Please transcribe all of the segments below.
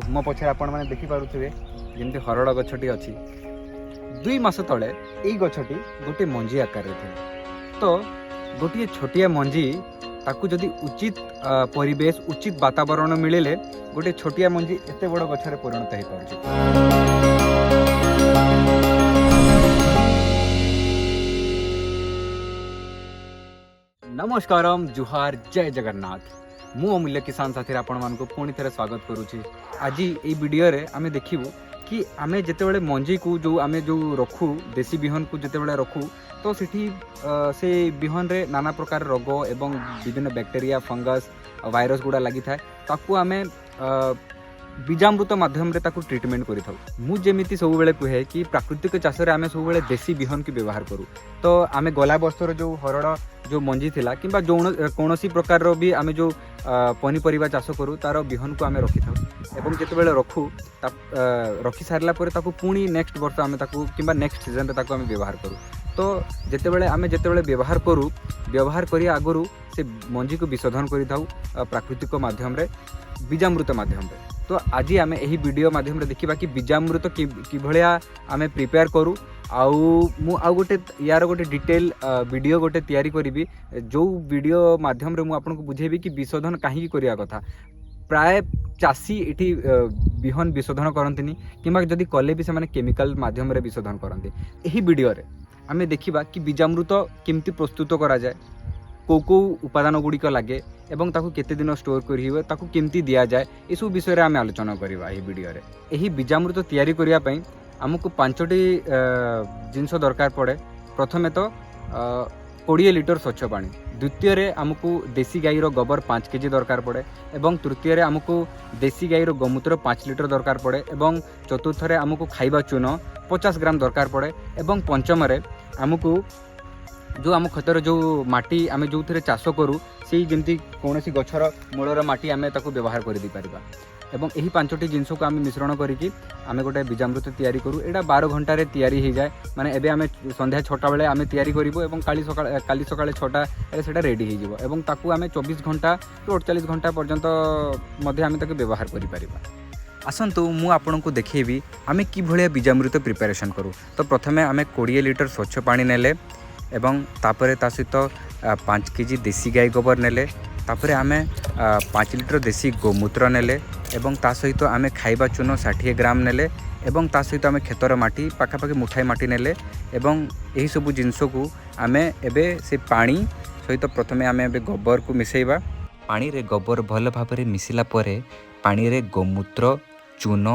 मो पछे आपण माने देखि पारुथिबे जेमति हरड़ गछटी अछि 2 मास तले एई गछटी गोटे मंजी आकार रे थिला। तो गोटे छोटिया मंजी ताकू जदि उचित परिवेश उचित वातावरण मिले गोटे छोटिया मंजी एते बड़ गछरे परिणत हो पारुछि। नमस्कारम जुहार जय जगन्नाथ। मु अमूल्य किसान साथी आपण मानक पुणी थे स्वागत करुच्ची। आज ये वीडियो रे आमे देखिबु कि आमे जेतेबेले मंजी को जो आमे जो रखू देसी बिहन को जेतेबेले रखू तो सेठी से बिहन रे नाना प्रकार रोग एवं विभिन्न बैक्टेरिया फंगस वायरस गुड़ा लगी थाए ताकू आमे बीजामृत माध्यम रे ताकू ट्रीटमेंट करि थाउ। मु जेमिति सब बेले कहे कि प्राकृतिक चाष रे आमे सब बेले देसी बिहन की व्यवहार करू। तो आमे गला वर्षर जो हरड़ जो मंजी थिला किंबा जो कौनसी प्रकार रो भी आमे जो पनीपरिबा चाष करू तार बिहन को आमे रखि थाउ एवं जेतेबेले रखू रखि सारला परे ताकू पुणी नेक्स्ट वर्ष आमे ताकू किंबा नेक्स्ट सीजन रे ताकू आमे व्यवहार करू। तो जेतेबेले व्यवहार करू व्यवहार करिया आगरू से मंजी को विशोधन करि थाउ प्राकृतिक माध्यम रे बीजामृत माध्यम रे। तो आज आमे एही वीडियो माध्यम रे देखिबा कि बीजामृत कि भलिया आमे प्रिपेयर करू आउ गोटे यार गोटे डिटेल वीडियो गोटे तैयारी करी जो वीडियो माध्यम रे मु आपनको बुझेबी कि विशोधन काहे करिया कथा। प्राय चाषी इठी बिहन विशोधन करंतिनी किंबा जदि कले भी से केमिकल माध्यम रे विशोधन करंती। एही वीडियो रे आमे देखिबा कि बीजामृत केमती प्रस्तुत करा जाए को उपादान गुड़िक लगे एवं ताकू केते दिन स्टोर करिवे ताकू केमती दिया जाए ए सब विषय रे आमे आलोचना करिवा एही वीडियो रे। एही बीजामृत तैयारी करिया पई आमको 5टी जिनस दरकार पड़े। प्रथमे तो 20 लिटर स्वच्छ पानी, द्वितीय रे आमको देसी गाईर गोबर 5 केजी दरकार पड़े एवं तृतीय रे आमको देसी गाईर गोमूत्र 5 लिटर दरकार पड़े एवं चतुर्थ रे आमको खाइबा चून 50 ग्राम दरकार पड़े एवं पंचम रे आमको जो आम खतर जो माटी आमे जो थे चाष करूँ से जमी कौन सी गछर मूलर माटी आमे ताकू व्यवहार कर दी पारिबा एवं यही 5टी जिनस को आम मिश्रण करिकी आमे गोटे बीजामृत तैयारी करूँ। एटा 12 घंटा रे तैयारी हो जाए माने एबे आमे संध्या 6टा बेले आमे तैयारी करिवो एवं काली सकाळे 6टा सेटा रेडी हो जिवो एवं ताकू आमे 24 घंटा टू 48 घंटा पर्यंत मध्ये आमे ताकू व्यवहार करि पारिबा। आसतु मु आपनको देखेबी आमे कि भलिया बीजामृत प्रिपरेशन करूँ। तो प्रथमे आमे 20 लिटर स्वच्छ पानी नेले एवं तापरे ता सहित 5 केजी देसी गाई गोबर नेले तापरे आमे 5 लिटर देसी गोमूत्र नेले एवं ता सहित आमे खाइबा चून 60 ग्राम नेले एवं ता सहित आमे खेतर माटी पाखापाखि मुठाई माटी नेले एवं यही सब जिनस को आमे एबे से पानी सहित प्रथमे आमे एबे गोबर को मिसेइबा। पानी रे गोबर भल भाबरे मिसिला परे पानी रे गोमूत्र चून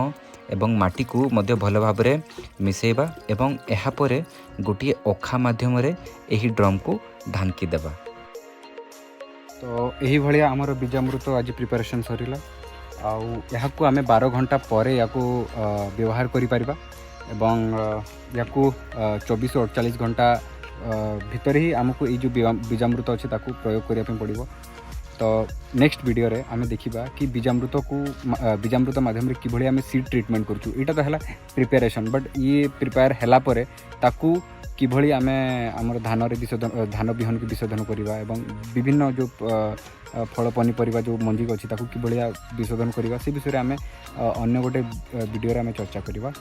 एवं माटी को मध्य भल भाबरे मिसेइबा एवं एहा परे गोटे अखा माध्यम रे एही ड्रम को ढांकी देबा। तो यही भलिया हमर बीजामृत आज प्रिपरेशन सरिला आउ याकू आमे 12 घंटा परे याकू व्यवहार करि परिबा एवं याकू 24 और 48 घंटा भितर ही हमको ये जो बीजामृत अच्छे ताकू प्रयोग करिया पे पड़िबो। तो नेक्स्ट वीडियो रे आमे देखिबा कि बीजामृत माध्यम रे कि भलिया आमे सीड ट्रीटमेंट करछु। एटा तो हला प्रिपरेशन बट ये प्रिपेयर हला परे ताकू कि भली आमे हमर धान रे विशोधन धान बिहन के विशोधन करिबा एवं विभिन्न जो फल पनीपरिबा जो मंजी अछि ताकू कि भलिया विशोधन करिबा से विषय रे आमे अन्य गोटे वीडियो रे आमे चर्चा करिबा।